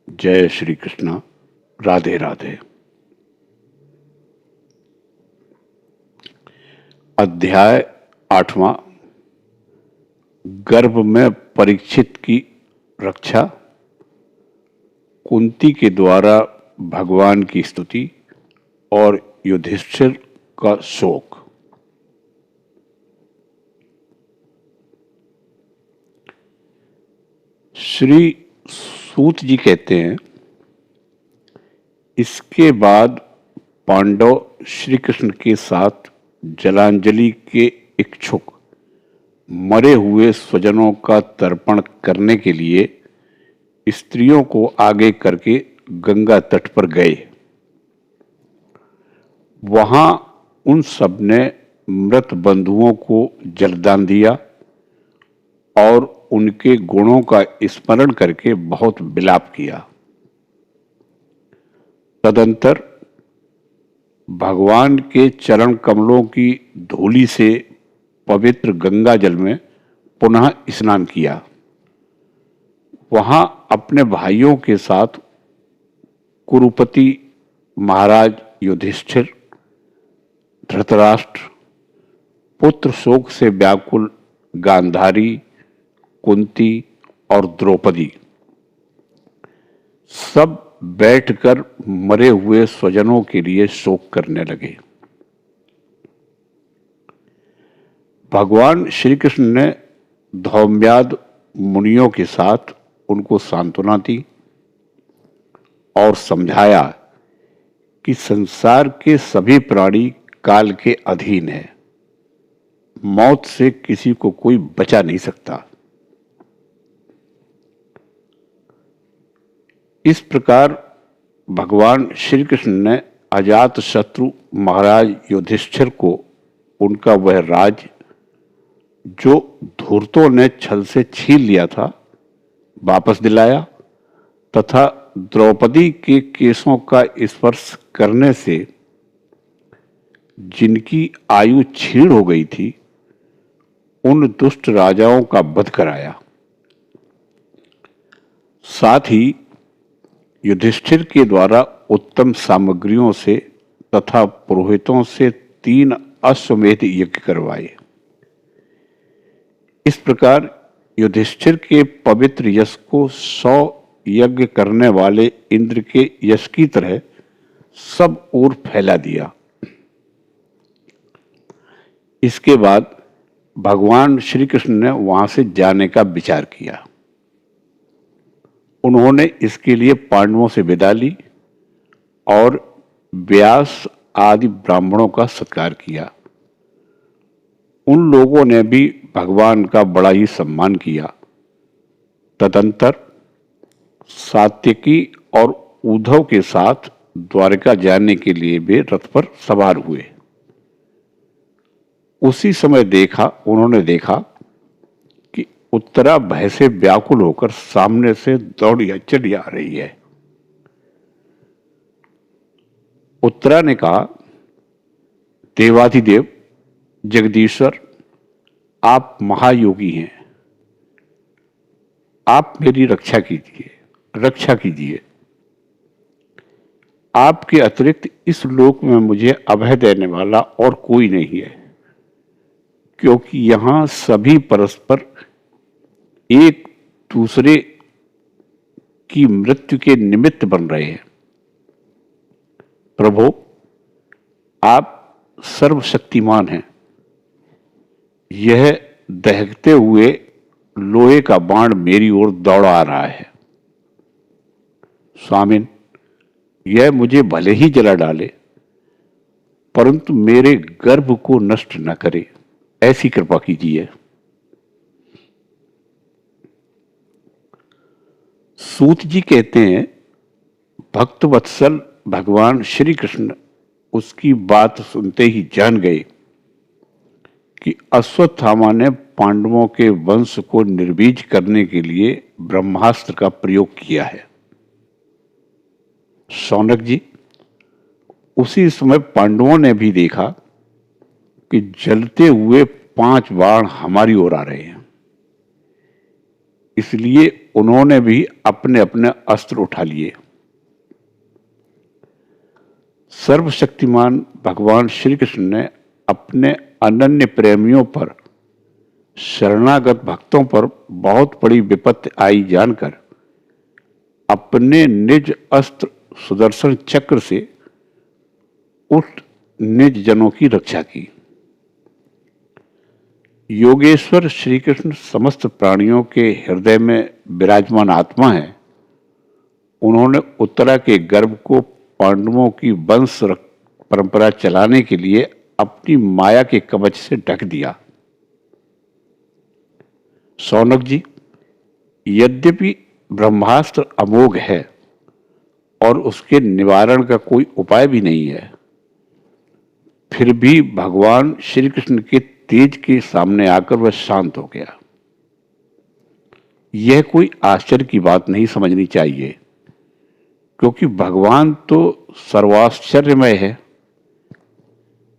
जय श्री कृष्ण। राधे राधे। अध्याय 8वां। गर्भ में परीक्षित की रक्षा। कुंती के द्वारा भगवान की स्तुति और युधिष्ठिर का शोक। श्री सूत जी कहते हैं, इसके बाद पांडव श्री कृष्ण के साथ जलांजलि के इच्छुक मरे हुए स्वजनों का तर्पण करने के लिए स्त्रियों को आगे करके गंगा तट पर गए। वहां उन सब ने मृत बंधुओं को जलदान दिया और उनके गुणों का स्मरण करके बहुत विलाप किया। तदंतर भगवान के चरण कमलों की धूलि से पवित्र गंगा जल में पुनः स्नान किया। वहां अपने भाइयों के साथ कुरुपति महाराज युधिष्ठिर, धृतराष्ट्र, पुत्र शोक से व्याकुल गांधारी, कुंती और द्रौपदी सब बैठकर मरे हुए स्वजनों के लिए शोक करने लगे। भगवान श्री कृष्ण ने धौम्याद मुनियों के साथ उनको सांत्वना दी और समझाया कि संसार के सभी प्राणी काल के अधीन हैं। मौत से किसी को कोई बचा नहीं सकता। इस प्रकार भगवान श्री कृष्ण ने अजात शत्रु महाराज युधिष्ठिर को उनका वह राज जो धूर्तों ने छल से छीन लिया था वापस दिलाया तथा द्रौपदी के केशों का स्पर्श करने से जिनकी आयु क्षीण हो गई थी उन दुष्ट राजाओं का वध कराया। साथ ही युधिष्ठिर के द्वारा उत्तम सामग्रियों से तथा पुरोहितों से 3 अश्वमेध यज्ञ करवाए। इस प्रकार युधिष्ठिर के पवित्र यश को 100 यज्ञ करने वाले इंद्र के यश की तरह सब ओर फैला दिया। इसके बाद भगवान श्री कृष्ण ने वहां से जाने का विचार किया। उन्होंने इसके लिए पांडवों से विदा ली और व्यास आदि ब्राह्मणों का सत्कार किया। उन लोगों ने भी भगवान का बड़ा ही सम्मान किया। तदंतर सात्यकी और उद्धव के साथ द्वारका जाने के लिए वे रथ पर सवार हुए। उसी समय उन्होंने देखा कि उत्तरा भय से व्याकुल होकर सामने से चली आ रही है। उत्तरा ने कहा, देवाधिदेव जगदीश्वर, आप महायोगी हैं, आप मेरी रक्षा कीजिए। आपके अतिरिक्त इस लोक में मुझे अभय देने वाला और कोई नहीं है, क्योंकि यहां सभी परस्पर एक दूसरे की मृत्यु के निमित्त बन रहे हैं। प्रभु, आप सर्वशक्तिमान हैं। यह दहकते हुए लोहे का बाण मेरी ओर दौड़ा आ रहा है। स्वामिन, यह मुझे भले ही जला डाले, परंतु मेरे गर्भ को नष्ट न करे, ऐसी कृपा कीजिए। सूत जी कहते हैं, भक्त वत्सल भगवान श्री कृष्ण उसकी बात सुनते ही जान गए कि अश्वत्थामा ने पांडवों के वंश को निर्बीज करने के लिए ब्रह्मास्त्र का प्रयोग किया है। शौनक जी, उसी समय पांडवों ने भी देखा कि जलते हुए 5 बाण हमारी ओर आ रहे हैं। इसलिए उन्होंने भी अपने अपने अस्त्र उठा लिए। सर्वशक्तिमान भगवान श्री कृष्ण ने अपने अनन्य प्रेमियों पर, शरणागत भक्तों पर बहुत बड़ी विपत्ति आई जानकर अपने निज अस्त्र सुदर्शन चक्र से उस निज जनों की रक्षा की। योगेश्वर श्री कृष्ण समस्त प्राणियों के हृदय में विराजमान आत्मा है। उन्होंने उत्तरा के गर्भ को पांडवों की वंश परंपरा चलाने के लिए अपनी माया के कवच से ढक दिया। शौनक जी, यद्यपि ब्रह्मास्त्र अमोघ है और उसके निवारण का कोई उपाय भी नहीं है, फिर भी भगवान श्री कृष्ण के तेज के सामने आकर वह शांत हो गया। यह कोई आश्चर्य की बात नहीं समझनी चाहिए, क्योंकि भगवान तो सर्वाश्चर्यमय है।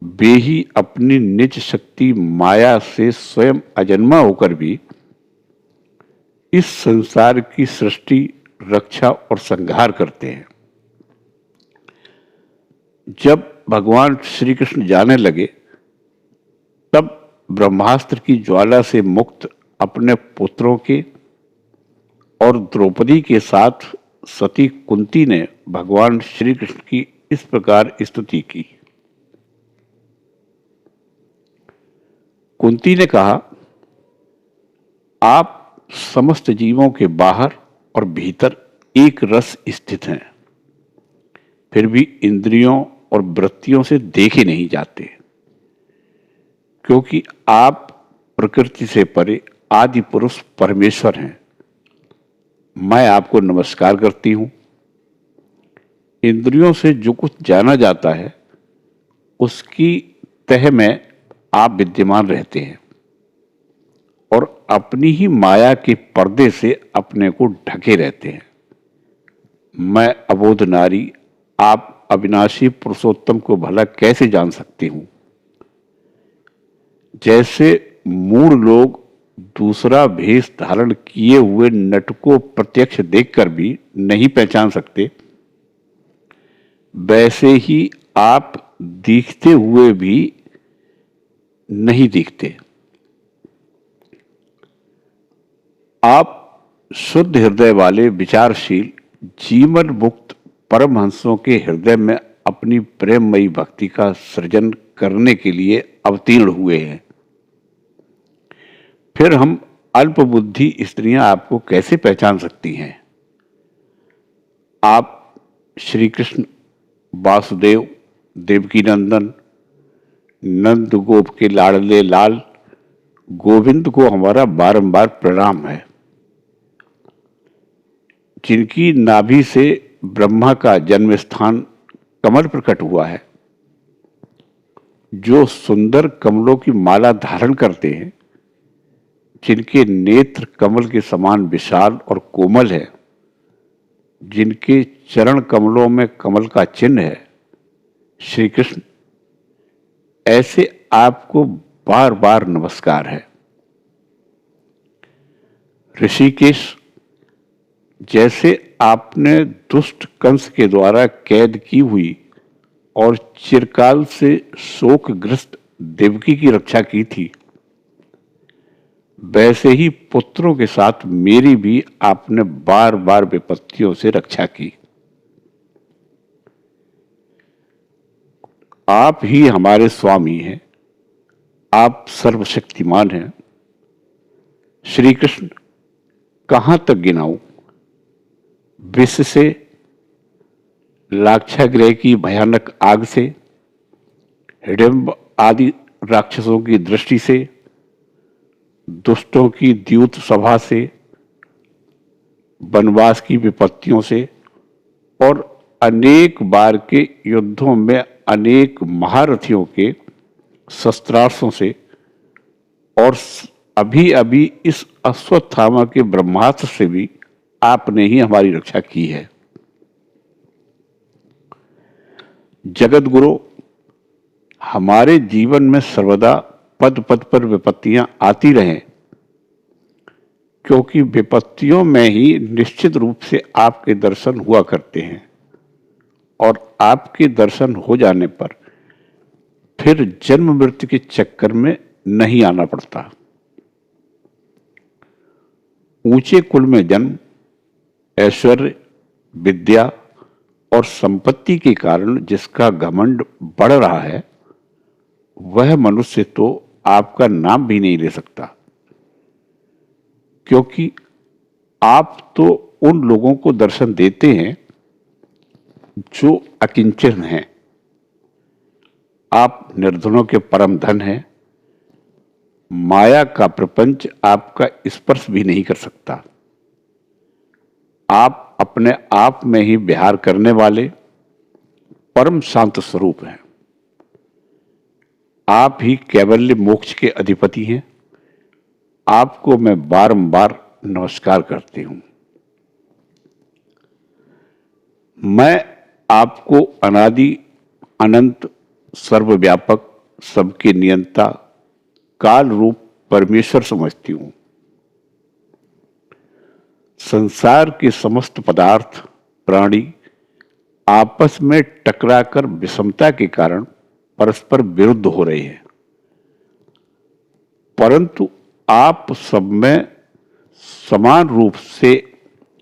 वे ही अपनी निज शक्ति माया से स्वयं अजन्मा होकर भी इस संसार की सृष्टि, रक्षा और संहार करते हैं। जब भगवान श्री कृष्ण जाने लगे, तब ब्रह्मास्त्र की ज्वाला से मुक्त अपने पुत्रों के और द्रौपदी के साथ सती कुंती ने भगवान श्री कृष्ण की इस प्रकार स्तुति की। कुंती ने कहा, आप समस्त जीवों के बाहर और भीतर एक रस स्थित हैं, फिर भी इंद्रियों और वृत्तियों से देखे नहीं जाते, क्योंकि आप प्रकृति से परे आदि पुरुष परमेश्वर हैं। मैं आपको नमस्कार करती हूं। इंद्रियों से जो कुछ जाना जाता है, उसकी तह में आप विद्यमान रहते हैं और अपनी ही माया के पर्दे से अपने को ढके रहते हैं। मैं अबोध नारी आप अविनाशी पुरुषोत्तम को भला कैसे जान सकती हूं? जैसे मूढ़ लोग दूसरा भेष धारण किए हुए नट को प्रत्यक्ष देखकर भी नहीं पहचान सकते, वैसे ही आप दिखते हुए भी नहीं दिखते। आप शुद्ध हृदय वाले विचारशील जीवन मुक्त परमहंसों के हृदय में अपनी प्रेममयी भक्ति का सृजन करने के लिए अवतीर्ण हुए हैं। फिर हम अल्पबुद्धि स्त्रियां आपको कैसे पहचान सकती हैं? आप श्री कृष्ण, वासुदेव, देवकी नंदन, नंद गोप के लाडले लाल गोविंद को हमारा बारंबार प्रणाम है, जिनकी नाभि से ब्रह्मा का जन्म स्थान कमल प्रकट हुआ है, जो सुंदर कमलों की माला धारण करते हैं, जिनके नेत्र कमल के समान विशाल और कोमल है, जिनके चरण कमलों में कमल का चिन्ह है। श्री कृष्ण, ऐसे आपको बार बार नमस्कार है। ऋषिकेश, जैसे आपने दुष्ट कंस के द्वारा कैद की हुई और चिरकाल से शोकग्रस्त देवकी की रक्षा की थी, वैसे ही पुत्रों के साथ मेरी भी आपने बार बार विपत्तियों से रक्षा की। आप ही हमारे स्वामी हैं, आप सर्वशक्तिमान हैं। श्री कृष्ण, कहां तक गिनाऊं? विष से, लाक्षागृह की भयानक आग से, हिडिंब आदि राक्षसों की दृष्टि से, दुष्टों की द्यूत सभा से, वनवास की विपत्तियों से और अनेक बार के युद्धों में अनेक महारथियों के शस्त्रास्त्रों से और अभी अभी इस अश्वत्थामा के ब्रह्मास्त्र से भी आपने ही हमारी रक्षा की है। जगत गुरु, हमारे जीवन में सर्वदा पद पद पर विपत्तियां आती रहें, क्योंकि विपत्तियों में ही निश्चित रूप से आपके दर्शन हुआ करते हैं और आपके दर्शन हो जाने पर फिर जन्म मृत्यु के चक्कर में नहीं आना पड़ता। ऊंचे कुल में जन्म, ऐश्वर्य, विद्या और संपत्ति के कारण जिसका घमंड बढ़ रहा है, वह मनुष्य तो आपका नाम भी नहीं ले सकता, क्योंकि आप तो उन लोगों को दर्शन देते हैं जो अकिंचन हैं। आप निर्धनों के परम धन हैं। माया का प्रपंच आपका स्पर्श भी नहीं कर सकता। आप अपने आप में ही विहार करने वाले परम शांत स्वरूप हैं। आप ही कैवल्य मोक्ष के अधिपति हैं। आपको मैं बारंबार नमस्कार करती हूं। मैं आपको अनादि अनंत सर्वव्यापक सबके नियंता काल रूप परमेश्वर समझती हूं। संसार के समस्त पदार्थ प्राणी आपस में टकराकर विषमता के कारण परस्पर विरुद्ध हो रहे हैं, परंतु आप सब में समान रूप से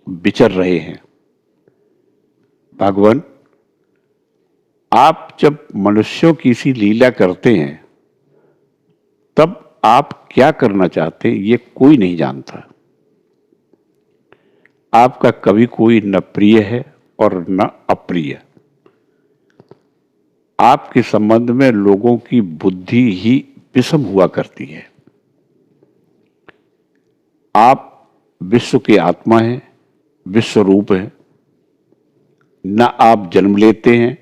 विचर रहे हैं। भगवान, आप जब मनुष्यों की सी लीला करते हैं तब आप क्या करना चाहते हैं ये कोई नहीं जानता। आपका कभी कोई न प्रिय है और न अप्रिय। आपके संबंध में लोगों की बुद्धि ही विषम हुआ करती है। आप विश्व के आत्मा हैं, विश्व रूप हैं। न आप जन्म लेते हैं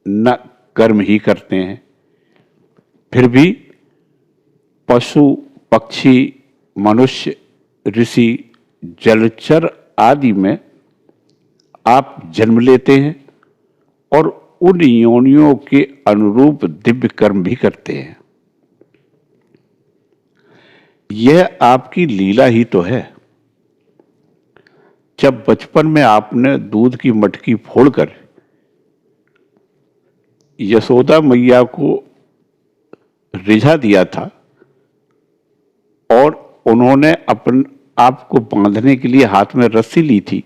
न कर्म ही करते हैं, फिर भी पशु, पक्षी, मनुष्य, ऋषि, जलचर आदि में आप जन्म लेते हैं और उन योनियों के अनुरूप दिव्य कर्म भी करते हैं। यह आपकी लीला ही तो है। जब बचपन में आपने दूध की मटकी फोड़कर यशोदा मैया को रिझा दिया था और उन्होंने अपन आपको बांधने के लिए हाथ में रस्सी ली थी,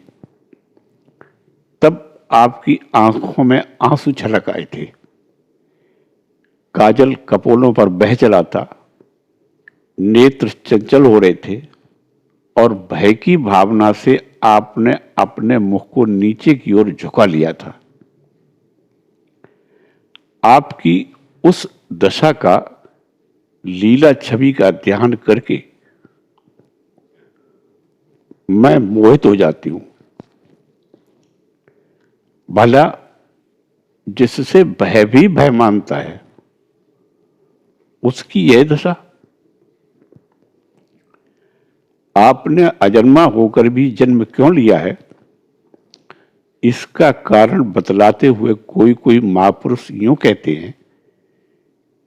तब आपकी आंखों में आंसू छलक आए थे। काजल कपोलों पर बह चला था, नेत्र चंचल हो रहे थे और भय की भावना से आपने अपने मुख को नीचे की ओर झुका लिया था। आपकी उस दशा का लीला छवि का ध्यान करके मैं मोहित हो जाती हूं। भला जिससे भय भी भय मानता है, उसकी यह दशा। आपने अजन्मा होकर भी जन्म क्यों लिया है, इसका कारण बतलाते हुए कोई कोई महापुरुष यूं कहते हैं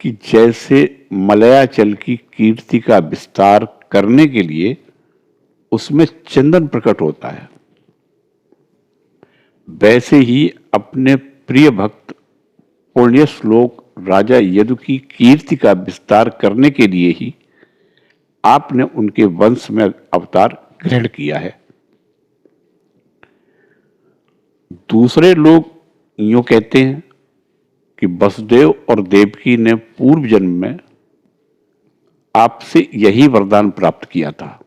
कि जैसे मलयाचल की कीर्ति का विस्तार करने के लिए उसमें चंदन प्रकट होता है, वैसे ही अपने प्रिय भक्त पुण्य श्लोक राजा यदु की कीर्ति का विस्तार करने के लिए ही आपने उनके वंश में अवतार ग्रहण किया है। दूसरे लोग यूं कहते हैं कि वसुदेव और देवकी ने पूर्व जन्म में आपसे यही वरदान प्राप्त किया था,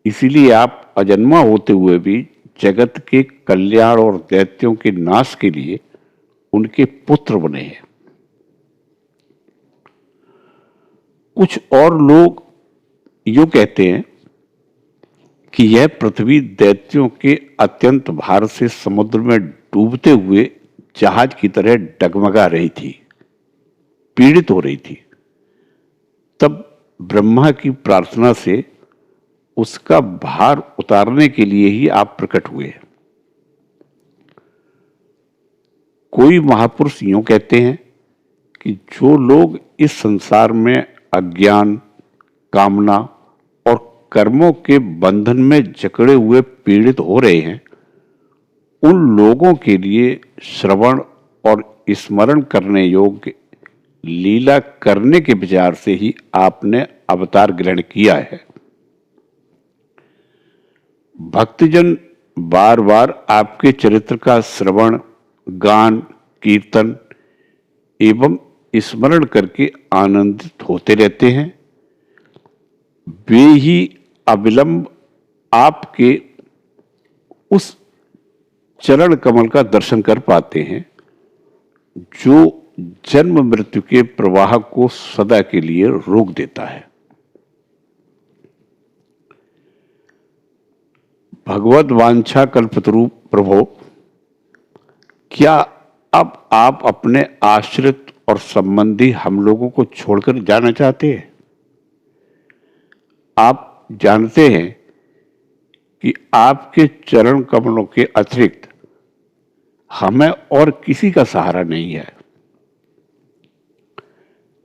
इसीलिए आप अजन्मा होते हुए भी जगत के कल्याण और दैत्यों के नाश के लिए उनके पुत्र बने हैं। कुछ और लोग यूं कहते हैं कि यह पृथ्वी दैत्यों के अत्यंत भार से समुद्र में डूबते हुए जहाज की तरह डगमगा रही थी, पीड़ित हो रही थी। तब ब्रह्मा की प्रार्थना से उसका भार उतारने के लिए ही आप प्रकट हुए। कोई महापुरुष यूं कहते हैं कि जो लोग इस संसार में अज्ञान, कामना और कर्मों के बंधन में जकड़े हुए पीड़ित हो रहे हैं, उन लोगों के लिए श्रवण और स्मरण करने योग्य लीला करने के विचार से ही आपने अवतार ग्रहण किया है। भक्तजन बार बार आपके चरित्र का श्रवण, गान, कीर्तन एवं स्मरण करके आनंदित होते रहते हैं। वे ही अविलंब आपके उस चरण कमल का दर्शन कर पाते हैं जो जन्म मृत्यु के प्रवाह को सदा के लिए रोक देता है। भगवत वांछा कल्पतरु प्रभो, क्या अब आप अपने आश्रित और संबंधी हम लोगों को छोड़कर जाना चाहते हैं? आप जानते हैं कि आपके चरण कमलों के अतिरिक्त हमें और किसी का सहारा नहीं है।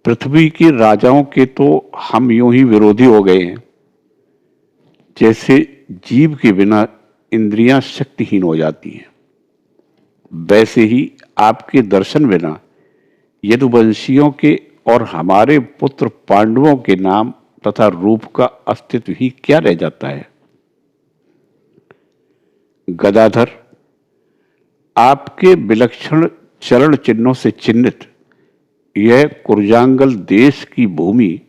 पृथ्वी के राजाओं के तो हम यूं ही विरोधी हो गए हैं, जैसे जीव के बिना इंद्रियां शक्तिहीन हो जाती हैं। वैसे ही आपके दर्शन बिना यदुवंशियों के और हमारे पुत्र पांडवों के नाम तथा रूप का अस्तित्व ही क्या रह जाता है। गदाधर, आपके विलक्षण चरण चिन्हों से चिन्हित यह कुरजांगल देश की भूमि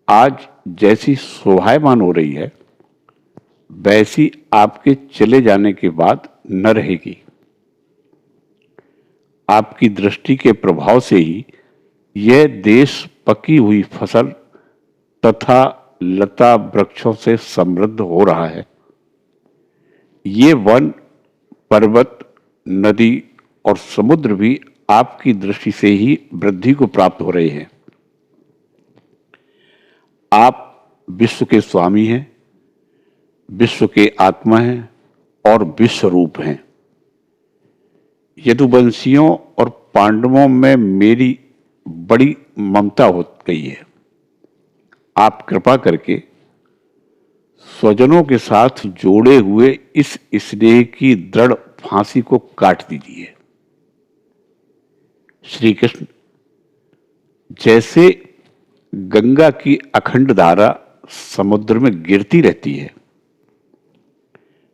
आज जैसी शोभायमान हो रही है, वैसी आपके चले जाने के बाद न रहेगी। आपकी दृष्टि के प्रभाव से ही यह देश पकी हुई फसल तथा लता वृक्षों से समृद्ध हो रहा है। ये वन, पर्वत, नदी और समुद्र भी आपकी दृष्टि से ही वृद्धि को प्राप्त हो रहे हैं। आप विश्व के स्वामी हैं, विश्व के आत्मा हैं और विश्व रूप हैं। यदुवंशियों और पांडवों में मेरी बड़ी ममता हो गई है। आप कृपा करके स्वजनों के साथ जोड़े हुए इस स्नेह की दृढ़ फांसी को काट दीजिए। श्री कृष्ण, जैसे गंगा की अखंड धारा समुद्र में गिरती रहती है,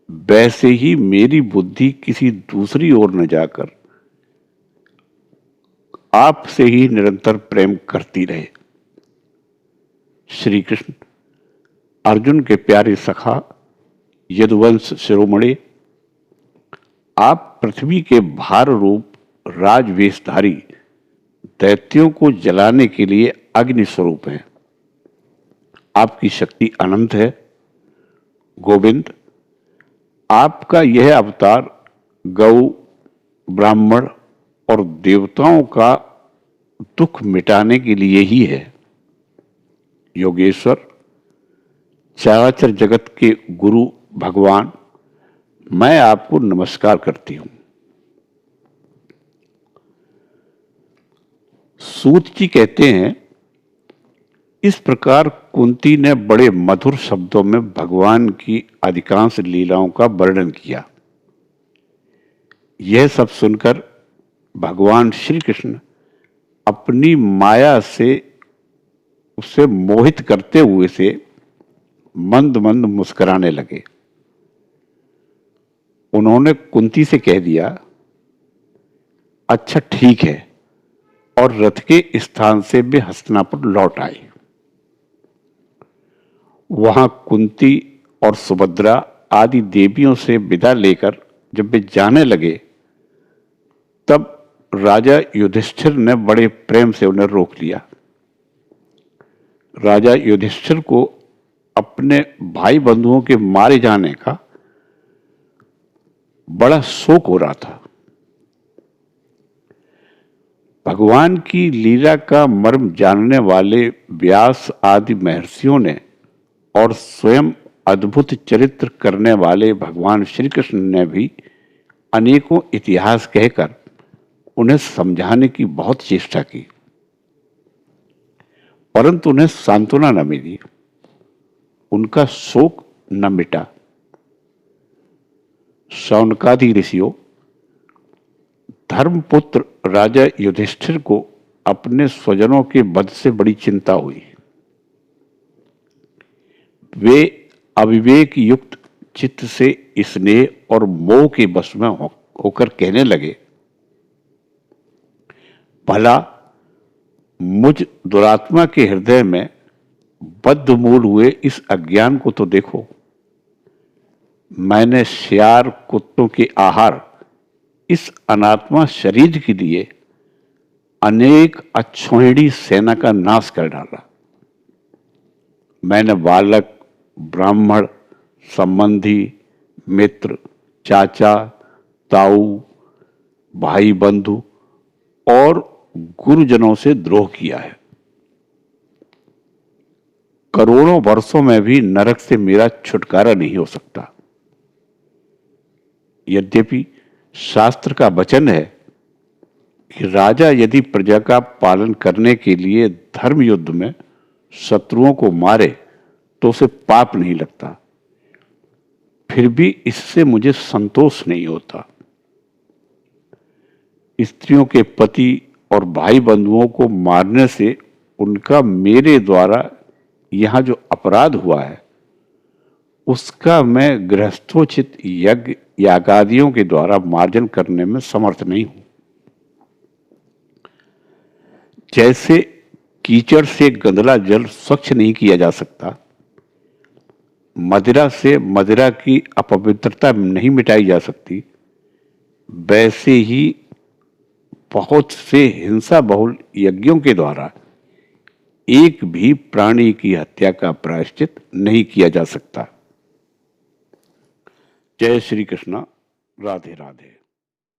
वैसे ही मेरी बुद्धि किसी दूसरी ओर न जाकर आपसे ही निरंतर प्रेम करती रहे। श्री कृष्ण, अर्जुन के प्यारे सखा यदुवंश शिरोमणि, आप पृथ्वी के भार रूप राजवेशधारी दैत्यों को जलाने के लिए अग्नि स्वरूप हैं। आपकी शक्ति अनंत है। गोविंद, आपका यह अवतार गौ, ब्राह्मण और देवताओं का दुख मिटाने के लिए ही है। योगेश्वर, चराचर जगत के गुरु भगवान, मैं आपको नमस्कार करती हूं। सूत जी कहते हैं, इस प्रकार कुंती ने बड़े मधुर शब्दों में भगवान की अधिकांश लीलाओं का वर्णन किया। यह सब सुनकर भगवान श्री कृष्ण अपनी माया से उसे मोहित करते हुए से मंद मंद मुस्कुराने लगे। उन्होंने कुंती से कह दिया, अच्छा ठीक है, और रथ के स्थान से वे हस्तिनापुर लौट आए। वहां कुंती और सुभद्रा आदि देवियों से विदा लेकर जब वे जाने लगे, तब राजा युधिष्ठिर ने बड़े प्रेम से उन्हें रोक लिया। राजा युधिष्ठिर को अपने भाई बंधुओं के मारे जाने का बड़ा शोक हो रहा था। भगवान की लीला का मर्म जानने वाले व्यास आदि महर्षियों ने और स्वयं अद्भुत चरित्र करने वाले भगवान श्री कृष्ण ने भी अनेकों इतिहास कहकर उन्हें समझाने की बहुत चेष्टा की, परंतु उन्हें सांत्वना न मिली। उनका शोक न मिटा। शौनकादि ऋषियों, धर्मपुत्र राजा युधिष्ठिर को अपने स्वजनों के वध से बड़ी चिंता हुई। वे अविवेक युक्त चित्त से स्नेह और मोह के वश में होकर कहने लगे, भला मुझ दुरात्मा के हृदय में बद्धमूल हुए इस अज्ञान को तो देखो। मैंने सियार कुत्तों के आहार इस अनात्मा शरीर के लिए अनेक अक्षौहिणी सेना का नाश कर डाला। मैंने बालक, ब्राह्मण, संबंधी, मित्र, चाचा, ताऊ, भाई बंधु और गुरुजनों से द्रोह किया है। करोड़ों वर्षों में भी नरक से मेरा छुटकारा नहीं हो सकता। यद्यपि शास्त्र का वचन है कि राजा यदि प्रजा का पालन करने के लिए धर्म युद्ध में शत्रुओं को मारे तो उसे पाप नहीं लगता, फिर भी इससे मुझे संतोष नहीं होता। स्त्रियों के पति और भाई बंधुओं को मारने से उनका मेरे द्वारा यहां जो अपराध हुआ है उसका मैं गृहस्थोचित यज्ञ यागादियों के द्वारा मार्जन करने में समर्थ नहीं हूं। जैसे कीचड़ से गंदला जल स्वच्छ नहीं किया जा सकता, मदिरा से मदिरा की अपवित्रता नहीं मिटाई जा सकती, वैसे ही बहुत से हिंसा बहुल यज्ञों के द्वारा एक भी प्राणी की हत्या का प्रायश्चित नहीं किया जा सकता। जय श्री कृष्ण। राधे राधे।